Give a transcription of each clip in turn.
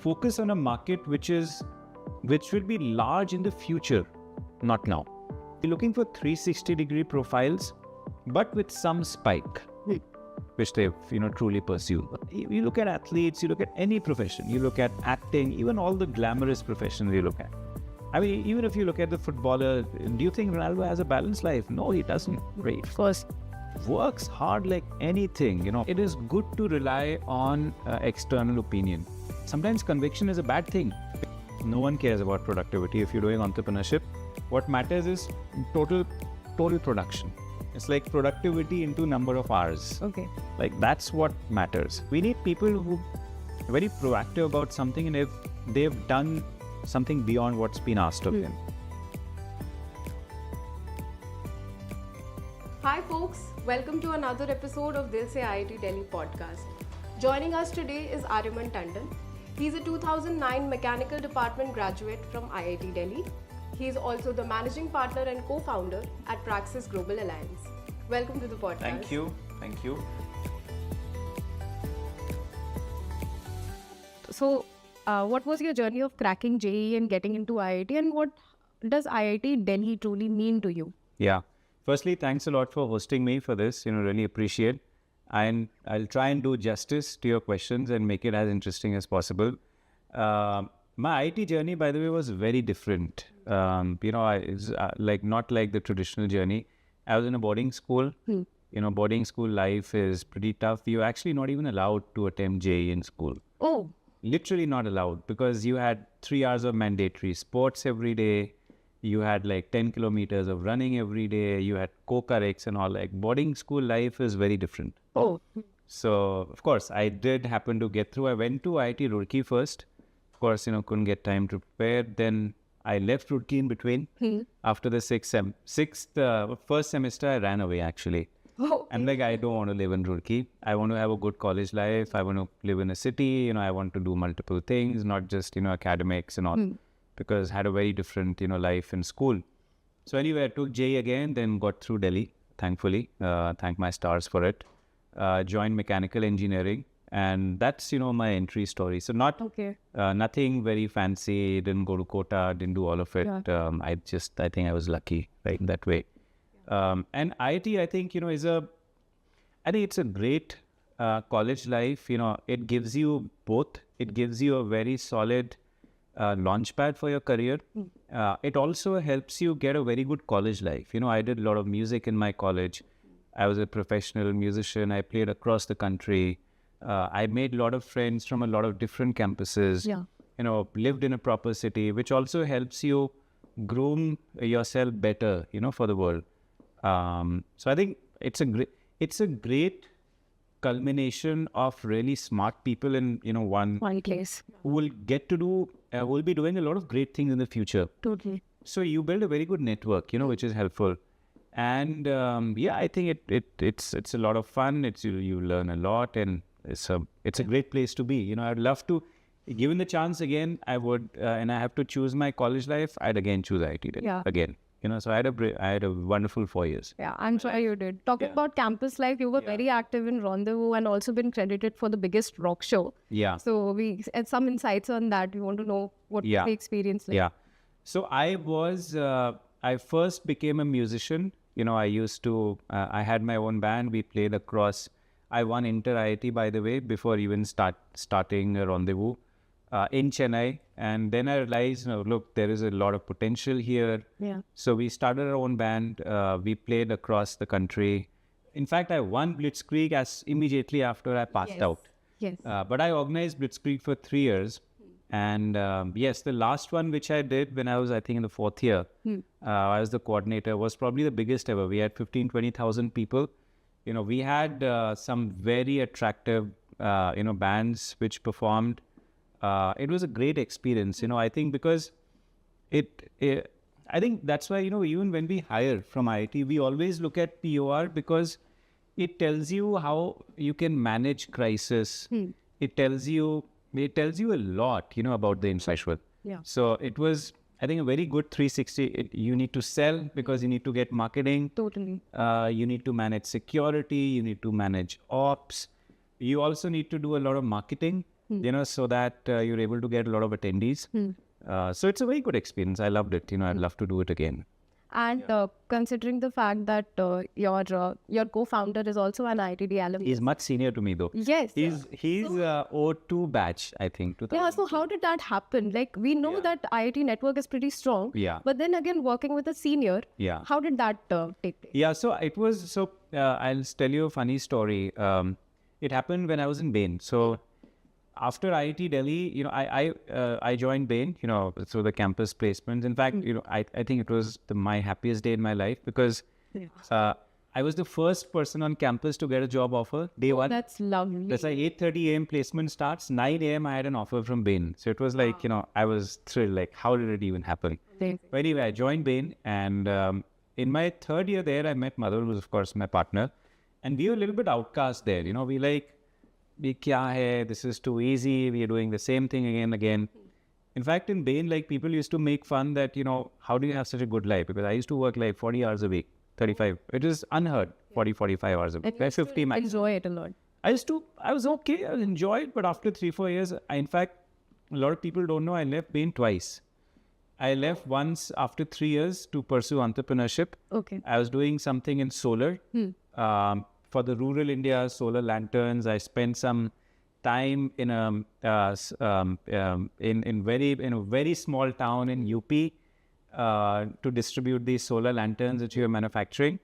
focus on a market which will be large in the future, not now. You're looking for 360-degree profiles, but with some spike, which they've truly pursue. You look at athletes, you look at any profession, you look at acting, even all the glamorous professions you look at. I mean, even if you look at the footballer, do you think Ronaldo has a balanced life? No, he doesn't. Right. Of course. Works hard like anything. It is good to rely on external opinion. Sometimes conviction is a bad thing. No one cares about productivity if you're doing entrepreneurship. What matters is total production. It's like productivity into number of hours. Okay. Like that's what matters. We need people who are very proactive about something, and if they've done something beyond what's been asked of them. Hi folks, welcome to another episode of Dil Se IIT Delhi podcast. Joining us today is Aryaman Tandon. He's a 2009 Mechanical Department graduate from IIT Delhi. He is also the managing partner and co-founder at Praxis Global Alliance. Welcome to the podcast. Thank you. Thank you. So, what was your journey of cracking JEE and getting into IIT, and what does IIT Delhi truly mean to you? Yeah. Firstly, thanks a lot for hosting me for this. Really appreciate. And I'll try and do justice to your questions and make it as interesting as possible. My IT journey, by the way, was very different. It's not like the traditional journey. I was in a boarding school. Boarding school life is pretty tough. You're actually not even allowed to attempt JEE in school. Oh. Literally not allowed, because you had 3 hours of mandatory sports every day. You had like 10 kilometers of running every day. You had co-currics and all. Like boarding school life is very different. Oh. So, of course, I did happen to get through. I went to IIT Roorkee first. Of course, couldn't get time to prepare. Then I left Roorkee in between. After the first semester, I ran away actually. Oh. I'm like, I don't want to live in Roorkee. I want to have a good college life. I want to live in a city. I want to do multiple things, not just, academics and all. Because I had a very different, life in school. So anyway, I took JEE again, then got through Delhi, thankfully. Thank my stars for it. Joined mechanical engineering. And that's, my entry story. So nothing very fancy, didn't go to Kota, didn't do all of it. Yeah. I think I was lucky, right, in that way. And IIT, I think, I think it's a great college life. It gives you both. It gives you a very solid launchpad for your career. It also helps you get a very good college life. I did a lot of music in my college. I was a professional musician. I played across the country. I made a lot of friends from a lot of different campuses. Yeah. Lived in a proper city, which also helps you groom yourself better, for the world. So I think it's a great culmination of really smart people in one place who will get to do will be doing a lot of great things in the future. Totally. So you build a very good network, which is helpful. And I think it's a lot of fun. You learn a lot, and it's a great place to be. I'd love to, given the chance again, I would, and I have to choose my college life, I'd again choose IIT Delhi. Yeah. Again. So I had a wonderful 4 years. Yeah, I'm sure you did. Talking about campus life, you were very active in Rendezvous and also been credited for the biggest rock show. Yeah. So we had some insights on that. We want to know what the experience like. Yeah. So I first became a musician. I had my own band. We played across. I won Inter IIT, by the way, before even starting a Rendezvous in Chennai. And then I realized, look, there is a lot of potential here. Yeah. So we started our own band. We played across the country. In fact, I won Blitzkrieg immediately after I passed out. Yes. But I organized Blitzkrieg for 3 years. And the last one, which I did when I was, I think, in the 4th year, I was the coordinator, was probably the biggest ever. We had 20,000 people. We had some very attractive, bands which performed. It was a great experience, I think, because I think that's why, even when we hire from IIT, we always look at POR because it tells you how you can manage crisis. It tells you a lot, about the individual. Yeah. So it was, I think, a very good 360. You need to sell because you need to get marketing. Totally. You need to manage security. You need to manage ops. You also need to do a lot of marketing. so that you're able to get a lot of attendees. So it's a very good experience. I loved it. I'd love to do it again. And considering the fact that your co-founder is also an IIT alumni. He's much senior to me, though. Yes. He's O2 batch, I think. 2000. Yeah, so how did that happen? Like, we know that IIT network is pretty strong. Yeah. But then again, working with a senior, how did that take place? Yeah, so it was, I'll tell you a funny story. It happened when I was in Bain. So after IIT Delhi, I joined Bain, through the campus placements. In fact, I think it was my happiest day in my life because I was the first person on campus to get a job offer day one. That's lovely. That's like 8:30 a.m. placement starts. 9 a.m. I had an offer from Bain. So it was like, I was thrilled. Like, how did it even happen? Amazing. But anyway, I joined Bain, and in my third year there, I met Madhur, who was of course my partner, and we were a little bit outcast there. We like, "Ye kya hai? This is too easy. We are doing the same thing again and again." In fact, in Bain, like, people used to make fun that, how do you have such a good life? Because I used to work like 40 hours a week, 35. It is unheard, 40, 45 hours a week. Like 50 max. Enjoy it a lot. I was okay, I enjoyed it, but after 3-4 years, in fact, a lot of people don't know I left Bain twice. I left once after 3 years to pursue entrepreneurship. Okay. I was doing something in solar. For the rural India solar lanterns, I spent some time in a very small town in UP to distribute these solar lanterns which we were manufacturing.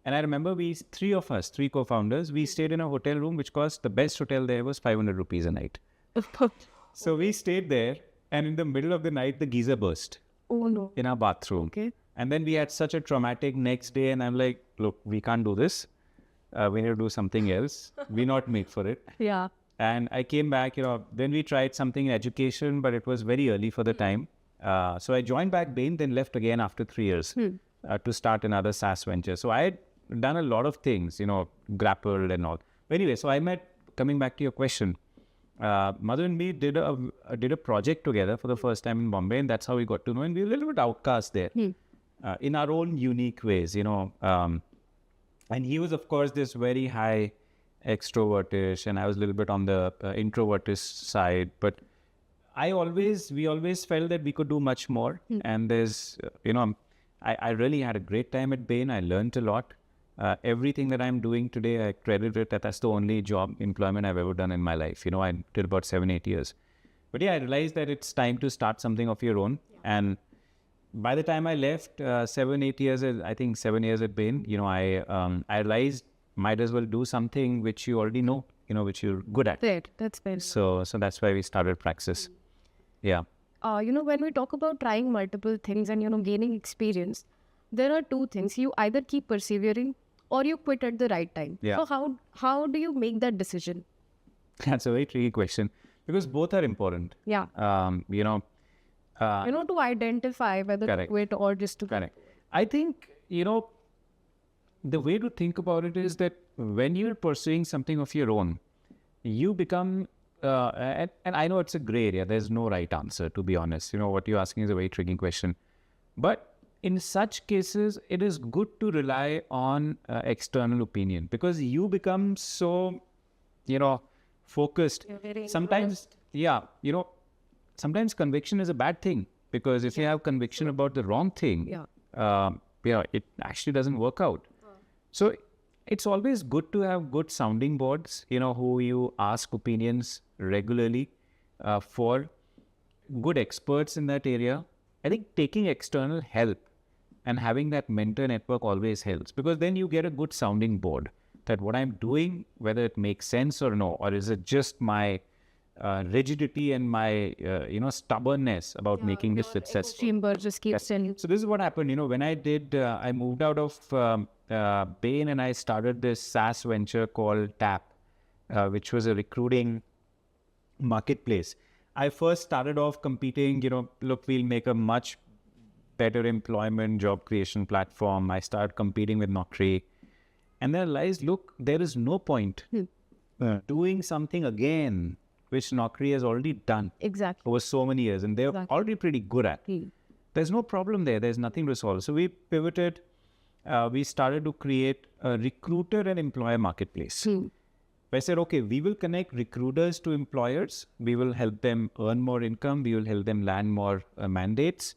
And I remember three co-founders, we stayed in a hotel room which cost, the best hotel there was 500 rupees a night. So we stayed there, and in the middle of the night, the geyser burst. Oh no. In our bathroom. Okay. And then we had such a traumatic next day, and I'm like, look, we can't do this. We need to do something else. We're not made for it. Yeah. And I came back, then we tried something in education, but it was very early for the time. So I joined back Bain, then left again after 3 years to start another SaaS venture. So I had done a lot of things, grappled and all. But anyway, so coming back to your question, Madhu and me did a project together for the first time in Bombay, and that's how we got to know. And we were a little bit outcast there in our own unique ways, And he was, of course, this very high extrovertish, and I was a little bit on the introvertish side. But we always felt that we could do much more. And there's, I really had a great time at Bain. I learned a lot. Everything that I'm doing today, I credit it that that's the only employment I've ever done in my life. I did about 7-8 years. But yeah, I realized that it's time to start something of your own. And by the time I left, 7-8 years, I think 7 years at Bain, I realized might as well do something which you already know, which you're good at. Great. That's very So that's why we started Praxis. Yeah. When we talk about trying multiple things and, gaining experience, there are two things. You either keep persevering or you quit at the right time. Yeah. So how do you make that decision? That's a very tricky question because both are important. Yeah. To identify whether to quit or just to... Correct. I think, the way to think about it is that when you're pursuing something of your own, you become, and I know it's a gray area, there's no right answer, to be honest. What you're asking is a very tricky question. But in such cases, it is good to rely on external opinion because you become so, focused. Sometimes, sometimes conviction is a bad thing because if you have conviction about the wrong thing, it actually doesn't work out. So it's always good to have good sounding boards, who you ask opinions regularly for good experts in that area. I think taking external help and having that mentor network always helps because then you get a good sounding board that what I'm doing, whether it makes sense or no, or is it just my rigidity and my, stubbornness about making this successful. Chamber just keeps telling. So this is what happened, when I moved out of Bain and I started this SaaS venture called TAP, which was a recruiting marketplace. I first started off competing, look, we'll make a much better employment job creation platform. I started competing with Naukri. And then I realized, look, there is no point doing something again which Naukri has already done over so many years, and they're already pretty good at. There's no problem there. There's nothing to solve. So we pivoted. We started to create a recruiter and employer marketplace. I said, okay, we will connect recruiters to employers. We will help them earn more income. We will help them land more mandates.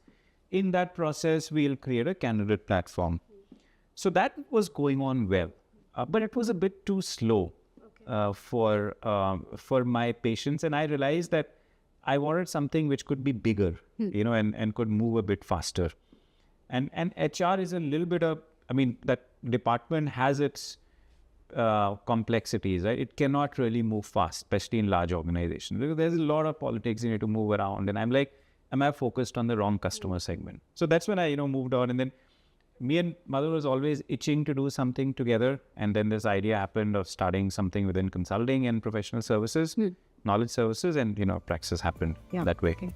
In that process, we'll create a candidate platform. So that was going on well, but it was a bit too slow for my patients. And I realized that I wanted something which could be bigger, and could move a bit faster. And HR is a little bit of, that department has its complexities, right? It cannot really move fast, especially in large organizations. Because there's a lot of politics, you need to move around. And I'm like, am I focused on the wrong customer segment? So that's when I, moved on. And then me and mother was always itching to do something together. And then this idea happened of starting something within consulting and professional services, knowledge services, and, Praxis happened that way. Okay.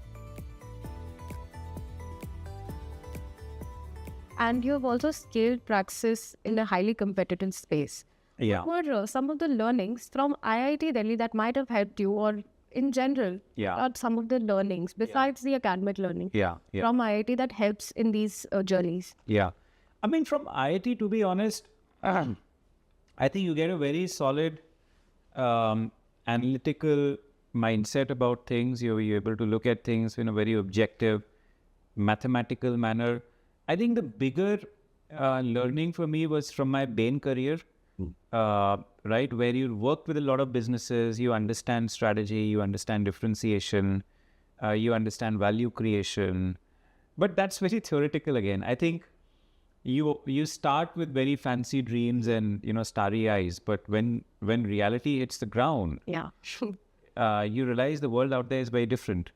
And you have also scaled Praxis in a highly competitive space. Yeah. What were some of the learnings from IIT Delhi that might have helped you, or in general, what some of the learnings besides the academic learning from IIT that helps in these journeys? Yeah. From IIT, to be honest, I think you get a very solid analytical mindset about things. You're able to look at things in a very objective, mathematical manner. I think the bigger learning for me was from my Bain career, right, where you work with a lot of businesses, you understand strategy, you understand differentiation, you understand value creation. But that's very theoretical again. I think you start with very fancy dreams and, starry eyes. But when reality hits the ground, you realize the world out there is very different.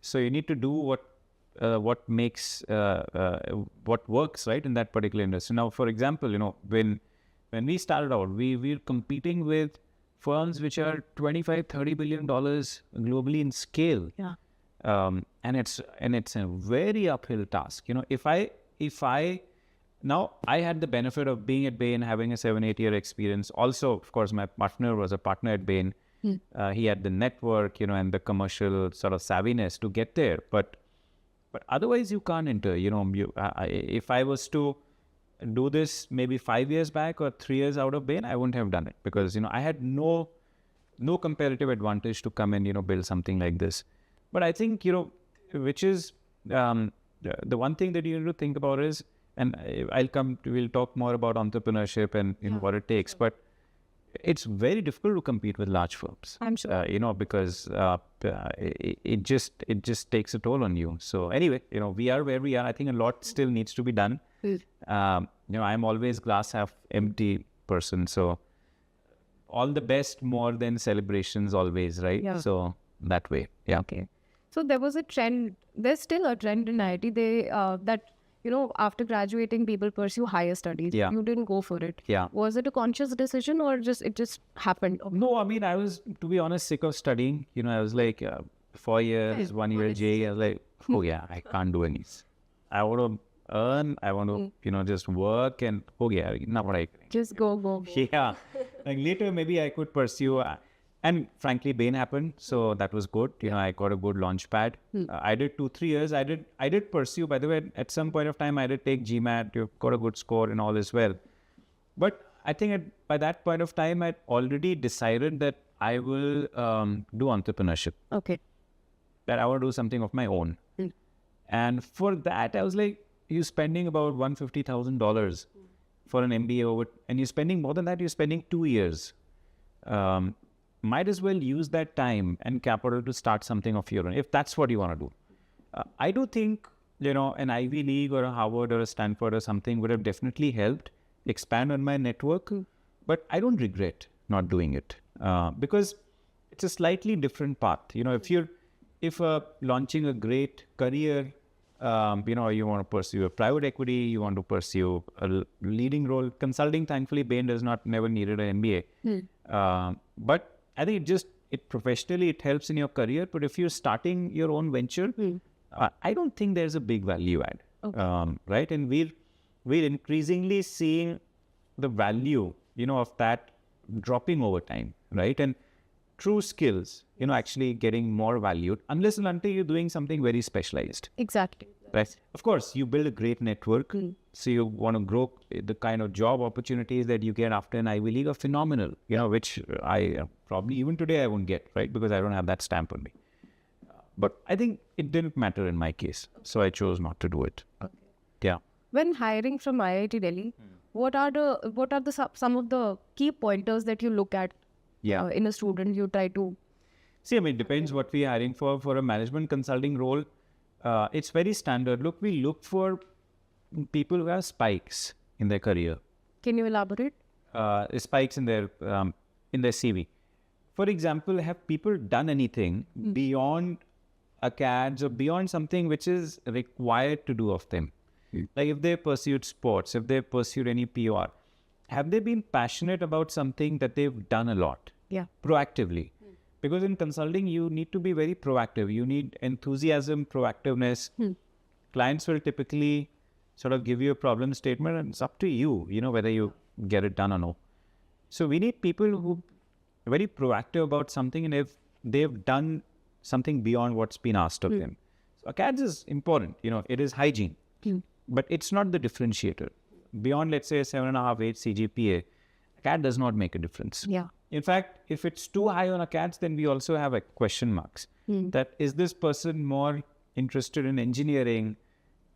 So you need to do what makes what works, right, in that particular industry. Now, for example, when we started out, we were competing with firms which are $25-30 billion globally in scale. And it's a very uphill task. Now I had the benefit of being at Bain, having a 7-8 year experience. Also, of course, my partner was a partner at Bain. He had the network, and the commercial sort of savviness to get there. But otherwise, you can't enter. If I was to do this maybe 5 years back or 3 years out of Bain, I wouldn't have done it because, I had no comparative advantage to come and, build something like this. But I think, which is the one thing that you need to think about is, and we'll talk more about entrepreneurship and what it takes, but it's very difficult to compete with large firms. I'm sure. Because it just takes a toll on you. So anyway, we are where we are. I think a lot still needs to be done. I'm always glass half empty person. So all the best more than celebrations always, right? Yeah. So that way. Yeah. Okay. So there was a trend. There's still a trend in IIT. That after graduating, people pursue higher studies. Yeah. You didn't go for it. Yeah. Was it a conscious decision or it just happened? No, I was, to be honest, sick of studying. I was like 4 years, 1 year JEE. I was like, I can't do any. I want to earn. I want to, just work and now what I just go. Yeah. Like later, maybe I could pursue. And frankly, Bain happened, so that was good. I got a good launch pad. I did 2-3 years. I did pursue. By the way, at some point of time, I did take GMAT. You got a good score and all as well. But I think by that point of time, I'd already decided that I will do entrepreneurship. Okay. That I want to do something of my own. And for that, I was like, you're spending about $150,000 for an MBA and you're spending more than that. You're spending 2 years. Might as well use that time and capital to start something of your own, if that's what you want to do. I do think, an Ivy League or a Harvard or a Stanford or something would have definitely helped expand on my network, but I don't regret not doing it because it's a slightly different path. If launching a great career, you want to pursue a private equity, you want to pursue a leading role. Consulting, thankfully, Bain never needed an MBA. But I think it professionally, it helps in your career. But if you're starting your own venture, I don't think there's a big value add, right? And we're increasingly seeing the value, of that dropping over time, right? And true skills, actually getting more valued unless and until you're doing something very specialized. Exactly. Right. Of course, you build a great network. So you want to grow, the kind of job opportunities that you get after an Ivy League are phenomenal, which I probably even today I won't get, right? Because I don't have that stamp on me. But I think it didn't matter in my case. So I chose not to do it. Okay. Yeah. When hiring from IIT Delhi, what are some of the key pointers that you look at in a student you try to? See, it depends what we're hiring for. For a management consulting role, it's very standard. Look, we look for people who have spikes in their career. Can you elaborate? Spikes in their CV. For example, have people done anything beyond acads or beyond something which is required to do of them? Like if they pursued sports, if they pursued any PR, have they been passionate about something that they've done a lot? Yeah. Proactively. Because in consulting, you need to be very proactive. You need enthusiasm, proactiveness. Clients will typically sort of give you a problem statement and it's up to you, whether you get it done or no. So we need people who are very proactive about something and if they've done something beyond what's been asked of them. So acads is important, it is hygiene. But it's not the differentiator. Beyond, let's say, 7.5, 8 CGPA, ACAD does not make a difference. Yeah. In fact, if it's too high on ACADs, then we also have a question marks. That is this person more interested in engineering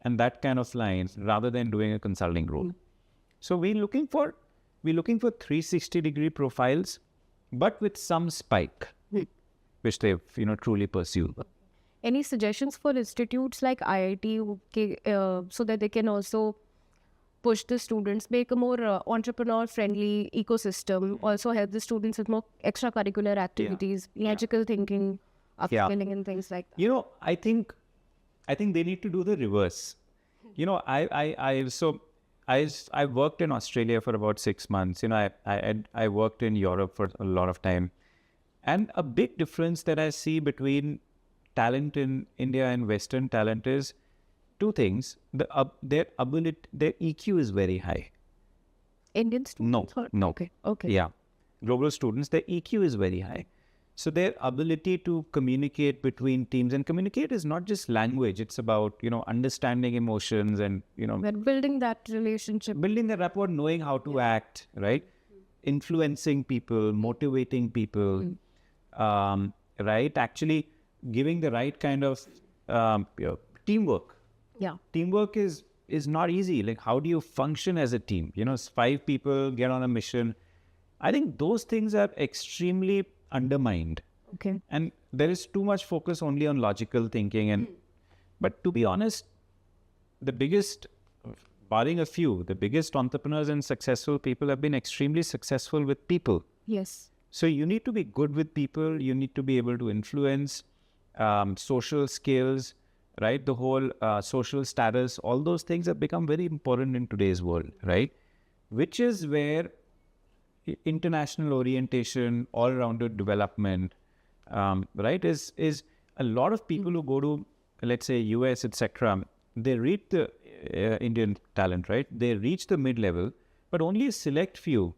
and that kind of lines rather than doing a consulting role? So we're looking for 360-degree profiles, but with some spike, which they've truly pursued. Any suggestions for institutes like IIT so that they can also push the students, make a more entrepreneur-friendly ecosystem, also help the students with more extracurricular activities, logical thinking, upskilling and things like that? I think they need to do the reverse. I worked in Australia for about 6 months. I worked in Europe for a lot of time. And a big difference that I see between talent in India and Western talent is two things. Their EQ is very high. Indian students? No. Okay. Yeah. Global students, their EQ is very high. So their ability to communicate between teams, and communicate is not just language. It's about, understanding emotions and, We're building that relationship. Building the rapport, knowing how to act, right? Influencing people, motivating people, right? Actually giving the right kind of teamwork. Yeah. Teamwork is not easy. Like, how do you function as a team? 5 people get on a mission. I think those things are extremely undermined. Okay. And there is too much focus only on logical thinking. But to be honest, barring a few, the biggest entrepreneurs and successful people have been extremely successful with people. Yes. So you need to be good with people. You need to be able to influence social skills, right? The whole social status, all those things have become very important in today's world, right? Which is where international orientation, all-rounded development, right, is a lot of people who go to, let's say, US, etc., they reach the Indian talent, right? They reach the mid-level, but only a select few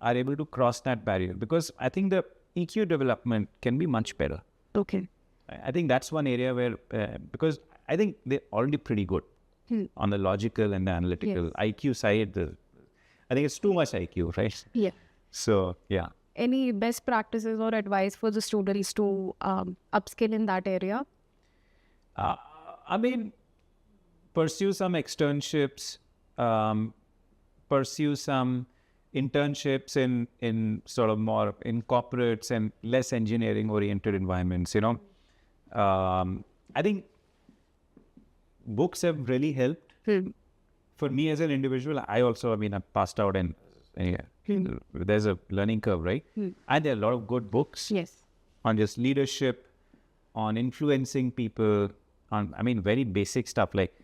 are able to cross that barrier, because I think the EQ development can be much better. Okay. I think that's one area where, because I think they're already pretty good on the logical and the analytical. IQ side, I think it's too much IQ, right? Yeah. So, yeah. Any best practices or advice for the students to upskill in that area? Pursue some externships, pursue some internships in sort of more in corporates and less engineering oriented environments, I think books have really helped. For me as an individual, I also, I passed out and there's a learning curve, right? And there are a lot of good books on just leadership, on influencing people, on, very basic stuff like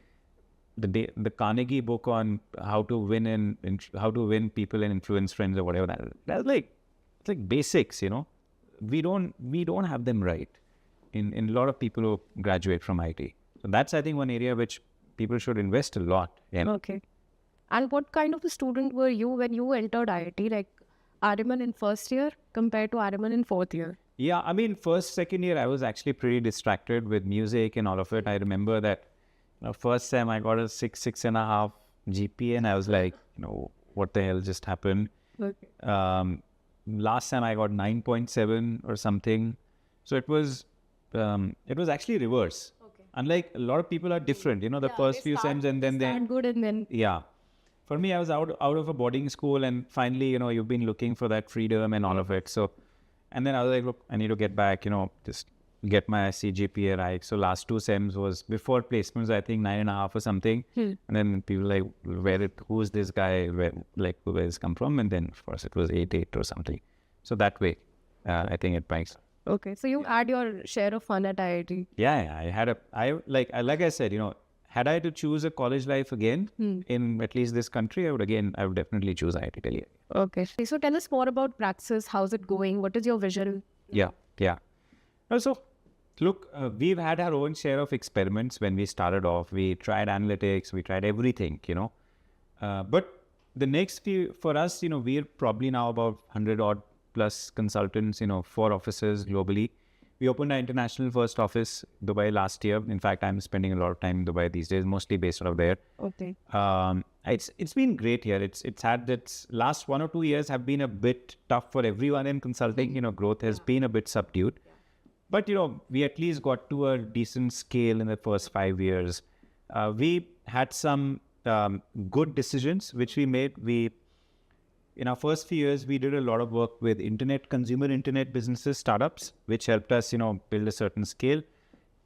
the Carnegie book on how to win how to win people and influence friends or whatever. That's like, it's like basics, We don't have them right in a lot of people who graduate from IT. So that's, I think, one area which people should invest a lot in. Okay. And what kind of a student were you when you entered IIT? Like Aryaman in first year compared to Aryaman in fourth year? Yeah, first, second year, I was actually pretty distracted with music and all of it. I remember that first sem, I got a 6.5 GPA, and I was like, what the hell just happened? Okay. Last time I got 9.7 or something. So it was actually reverse. Okay. Unlike a lot of people are different, the Yeah, first they few start- sems and then And good, and then yeah. For me, I was out of a boarding school, and finally, you've been looking for that freedom and all of it. So, and then I was like, look, I need to get back, just get my CGPA right. So last two sems was before placements, I think 9.5 or something. And then people like, who's this guy? Where it's come from? And then of course it was 8 or something. So that way, I think it makes. okay. So you had your share of fun at IIT. Yeah. Like I said, had I to choose a college life again in at least this country, I would definitely choose IIT Delhi. Okay. So tell us more about Praxis. How's it going? What is your vision? Yeah. So, look, we've had our own share of experiments when we started off. We tried analytics, we tried everything, But the next few, for us, we're probably now about 100 odd plus consultants, 4 offices globally. We opened our international first office, Dubai, last year. In fact, I'm spending a lot of time in Dubai these days, mostly based out of there. Okay. It's been great here. It's had its last 1 or 2 years have been a bit tough for everyone in consulting. Growth has been a bit subdued. But, we at least got to a decent scale in the first 5 years. We had some good decisions which we made. In our first few years, we did a lot of work with consumer internet businesses, startups, which helped us, build a certain scale.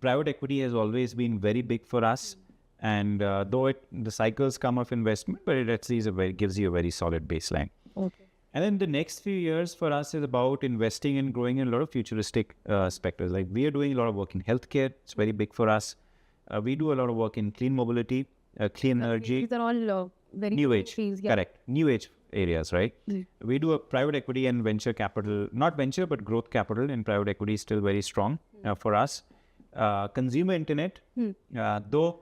Private equity has always been very big for us. And though the cycles come of investment, but it at least gives you a very solid baseline. Okay. And then the next few years for us is about investing and growing in a lot of futuristic sectors. Like we are doing a lot of work in healthcare. It's very big for us. We do a lot of work in clean mobility, clean energy. These are all very New age, fields, yeah. correct. New age areas, right? We do a private equity and venture capital, not venture, but growth capital in private equity is still very strong for us. Consumer internet, though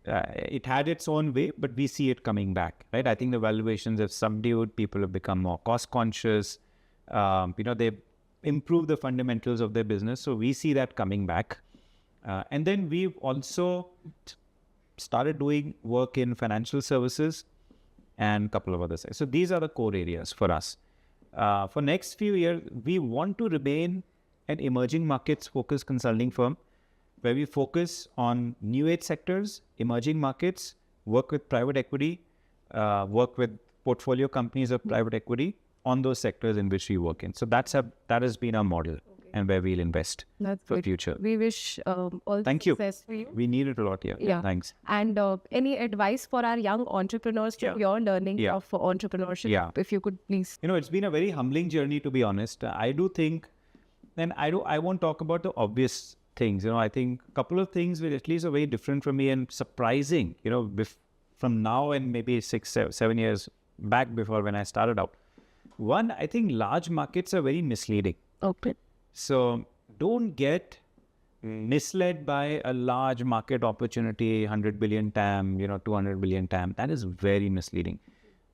it had its own way, but we see it coming back, right? I think the valuations have subdued. People have become more cost conscious. They've improved the fundamentals of their business. So we see that coming back. And then we've also started doing work in financial services and a couple of other things. So these are the core areas for us. For next few years, we want to remain an emerging markets focused consulting firm where we focus on new age sectors, emerging markets, work with private equity, work with portfolio companies of private equity on those sectors in which we work in. So that has been our model and where we'll invest for great. future. We wish all Thank you. success for you. We need it a lot here. Yeah. Thanks. And any advice for our young entrepreneurs from your learning of entrepreneurship? Yeah. If you could please. It's been a very humbling journey, to be honest. I do think, and I won't talk about the obvious things. I think a couple of things which at least are very different from me and surprising, from now and maybe 6, 7 years back before when I started out. One, I think large markets are very misleading. Okay. So don't get misled by a large market opportunity, 100 billion TAM, 200 billion TAM. That is very misleading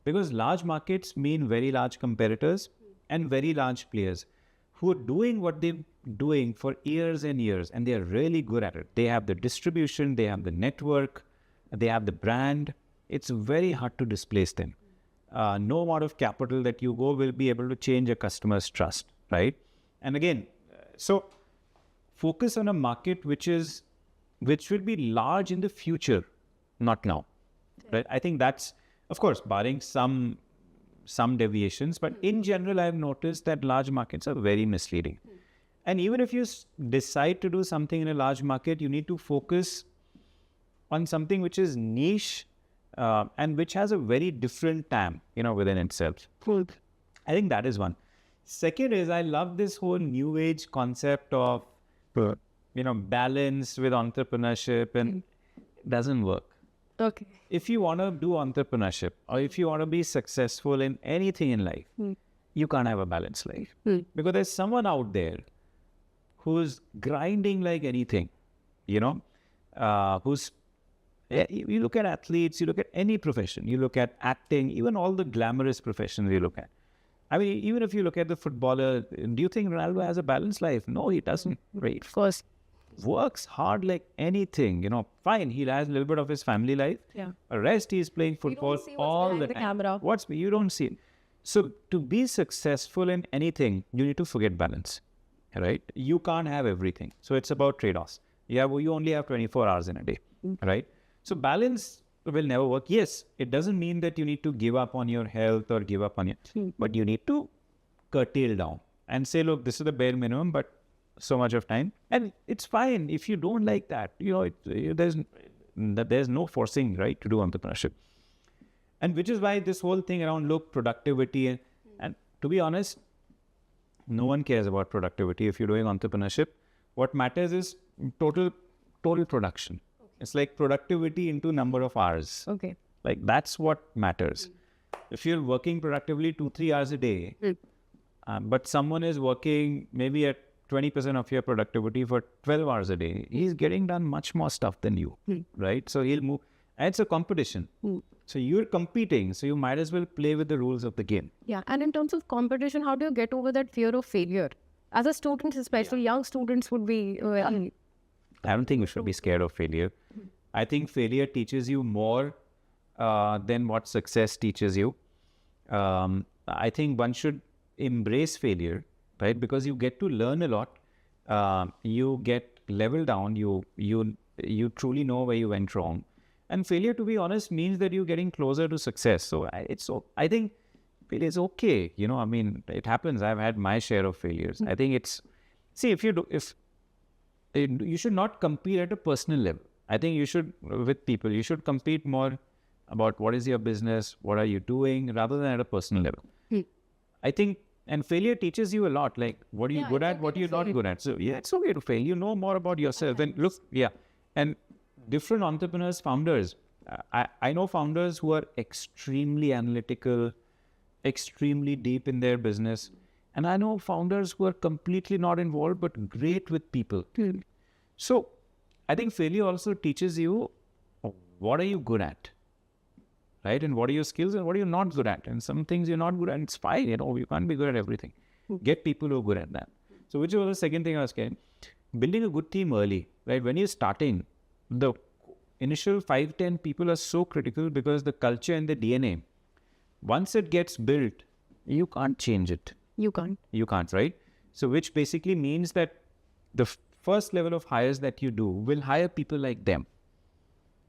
because large markets mean very large competitors and very large players who are doing what they're doing for years and years, and they are really good at it. They have the distribution, they have the network, they have the brand. It's very hard to displace them. No amount of capital that you go will be able to change a customer's trust, right? And again, so focus on a market which will be large in the future, not now, right? I think that's, of course, barring some deviations, but in general, I've noticed that large markets are very misleading. And even if you decide to do something in a large market, you need to focus on something which is niche and which has a very different TAM, within itself. Cool. I think that is one. Second is I love this whole new age concept of, balance with entrepreneurship, and it doesn't work. Okay. If you want to do entrepreneurship or if you want to be successful in anything in life, you can't have a balanced life because there's someone out there who's grinding like anything, you look at athletes, you look at any profession, you look at acting, even all the glamorous professions you look at. I mean, even if you look at the footballer, do you think Ronaldo has a balanced life? No, he doesn't, right? Of course. works hard like anything, fine. He has a little bit of his family life. Yeah. The rest he's playing football see what's all behind the the time. camera. You don't see it. So to be successful in anything, you need to forget balance, right? You can't have everything. So it's about trade-offs. You only have 24 hours in a day, right? So balance will never work. Yes, it doesn't mean that you need to give up on your health or give up on but you need to curtail down and say, look, this is the bare minimum, but so much of time. And it's fine if you don't like that. There's no forcing, right, to do entrepreneurship. And which is why this whole thing around, productivity, and to be honest, no one cares about productivity if you're doing entrepreneurship. What matters is total production. Okay. It's like productivity into number of hours. Okay. Like that's what matters. If you're working productively 2-3 hours a day, but someone is working maybe at 20% of your productivity for 12 hours a day, he's getting done much more stuff than you, right? So he'll move. And it's a competition. So you're competing, so you might as well play with the rules of the game. Yeah, and in terms of competition, how do you get over that fear of failure? As a student, especially young students would be... I don't think we should be scared of failure. I think failure teaches you more than what success teaches you. I think one should embrace failure, right? Because you get to learn a lot. You get leveled down. You truly know where you went wrong. And failure, to be honest, means that you're getting closer to success. So I think failure is okay. It happens. I've had my share of failures. I think you should not compete at a personal level. I think with people, you should compete more about what is your business, what are you doing, rather than at a personal level. I think, and failure teaches you a lot, like what are you good at, what are you not good at. So it's okay to fail. You know more about yourself. And and different entrepreneurs, founders. I know founders who are extremely analytical, extremely deep in their business. And I know founders who are completely not involved, but great with people. So I think failure also teaches you what are you good at, right? And what are your skills and what are you not good at? And some things you're not good at, it's fine. You can't be good at everything. Get people who are good at that. So which was the second thing I was saying. Building a good team early, right? When you're starting, the initial 5-10 people are so critical because the culture and the DNA, once it gets built, you can't change it. You can't, right? So which basically means that the first level of hires that you do will hire people like them.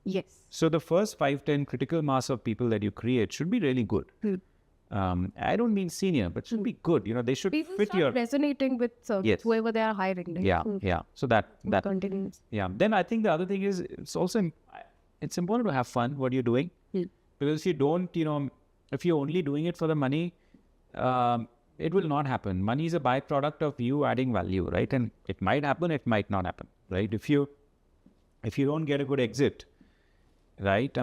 Yes. So the first 5-10 critical mass of people that you create should be really good. I don't mean senior, but should be good. They should people fit start resonating with whoever they are hiring. Right? Yeah. So that continues. Yeah. Then I think the other thing is it's important to have fun. What you're doing, because if you don't, if you're only doing it for the money, it will not happen. Money is a byproduct of you adding value, right? And it might happen, it might not happen, right? If you don't get a good exit, right?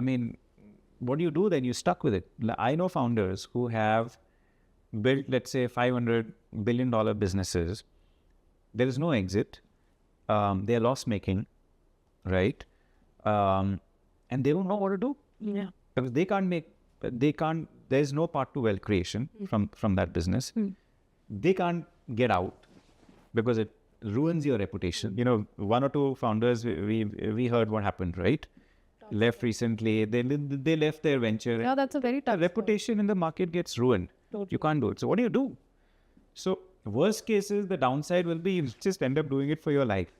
What do you do then? You're stuck with it. I know founders who have built, let's say, $500 billion businesses. There is no exit. They're loss-making, right? And they don't know what to do. Yeah. Because there's no part to wealth creation from that business. They can't get out because it ruins your reputation. One or two founders, we heard what happened, right? Left recently. They left their venture. Yeah, that's a very tough reputation in the market gets ruined. Totally. You can't do it. So what do you do? So worst case is the downside will be you just end up doing it for your life.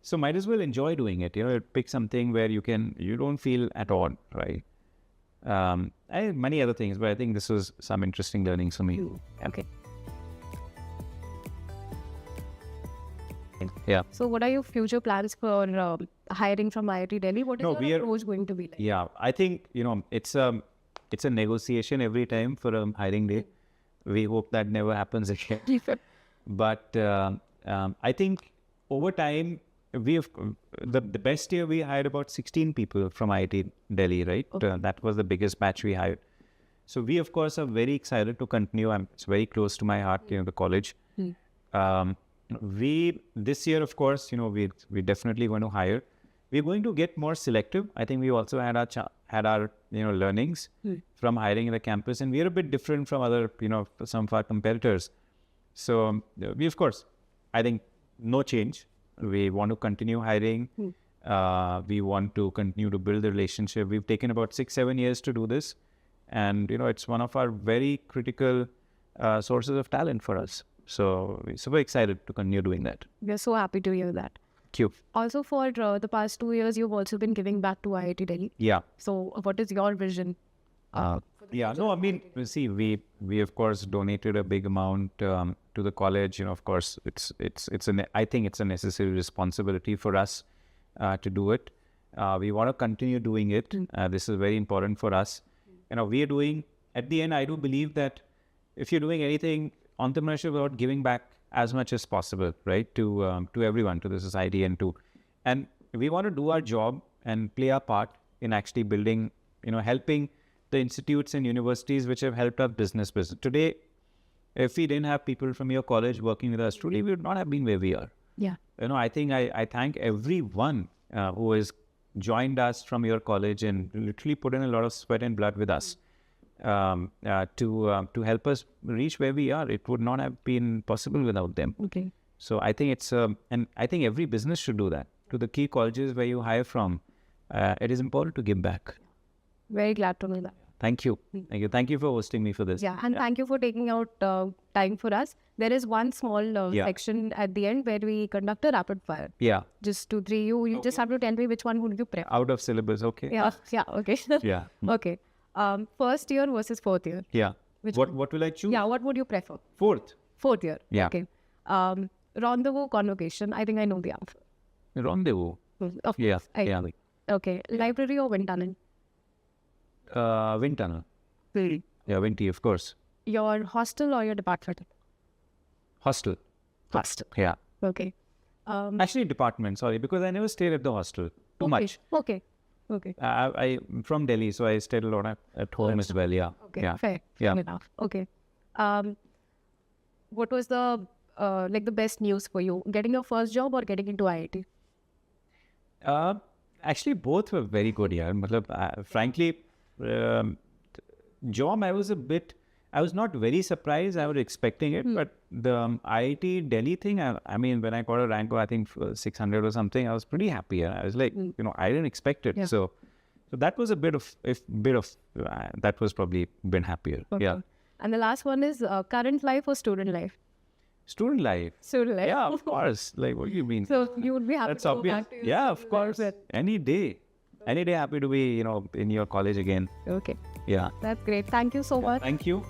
So might as well enjoy doing it. Pick something where you don't feel at all, right? Many other things, but I think this was some interesting learnings for me. Okay. Yeah. So what are your future plans for hiring from IIT Delhi? What is your approach going to be like? Yeah, I think, it's a negotiation every time for a hiring day. We hope that never happens again. But I think over time, the best year we hired about 16 people from IIT Delhi, right? Okay. That was the biggest batch we hired. So we, of course, are very excited to continue. It's very close to my heart, the college. This year, of course, we're definitely going to hire. We're going to get more selective. I think we also had our learnings from hiring in the campus, and we're a bit different from other, some of our competitors. So we, of course, I think no change. We want to continue hiring. We want to continue to build the relationship. We've taken about 6-7 years to do this. And, it's one of our very critical sources of talent for us. So we're super excited to continue doing that. We're so happy to hear that. Thank you. Also, for the past 2 years, you've also been giving back to IIT Delhi. Yeah. So, what is your vision? Yeah, no, I mean, see, we of course donated a big amount to the college. Of course, I think it's a necessary responsibility for us to do it. We want to continue doing it. This is very important for us. We are doing, at the end, I do believe that if you're doing anything, entrepreneurship about giving back as much as possible, right, to everyone, to the society, and we want to do our job and play our part in actually building, helping the institutes and universities which have helped our business. Today, if we didn't have people from your college working with us, truly we would not have been where we are. Yeah. I think I thank everyone who has joined us from your college and literally put in a lot of sweat and blood with us to help us reach where we are. It would not have been possible without them. Okay. So I think it's, and I think every business should do that. To the key colleges where you hire from, it is important to give back. Very glad to know that. Thank you. Thank you. Thank you for hosting me for this. Yeah, and thank you for taking out time for us. There is one small section at the end where we conduct a rapid fire. Yeah. Just 2, 3. You just have to tell me which one would you prefer. Out of syllabus, okay. Yeah. Okay. Yeah. Okay. First year versus fourth year. Yeah. Which what will I choose? Yeah. What would you prefer? Fourth Year. Yeah. Okay. Rendezvous, convocation. I think I know the answer. Rendezvous. Of Yeah. course. Yeah. Okay. Library or wind tunnel? Wind tunnel. Yeah, Winty, of course. Your hostel or your department? Hostel. Hostel. Yeah. Okay. Actually, department, sorry, because I never stayed at the hostel. Too much. Okay. I'm from Delhi, so I stayed a lot at home as well. Yeah. Okay. Yeah. Fair enough. Okay. What was the the best news for you? Getting your first job or getting into IIT? Actually, both were very good. Yeah. Frankly, job, I was not very surprised. I was expecting it, but the IIT Delhi thing, I mean, when I got a rank of, I think 600 or something, I was pretty happy. I was like, I didn't expect it. Yeah. So that was that was probably been happier. Okay. Yeah. And the last one is current life or student life? Student life. Student life. Yeah, of course. Like, what do you mean? So you would be happy That's to go obvious. back to your Yeah, of student course. life. Any day. Any day happy to be, in your college again. Okay. Yeah. That's great. Thank you so much. Thank you.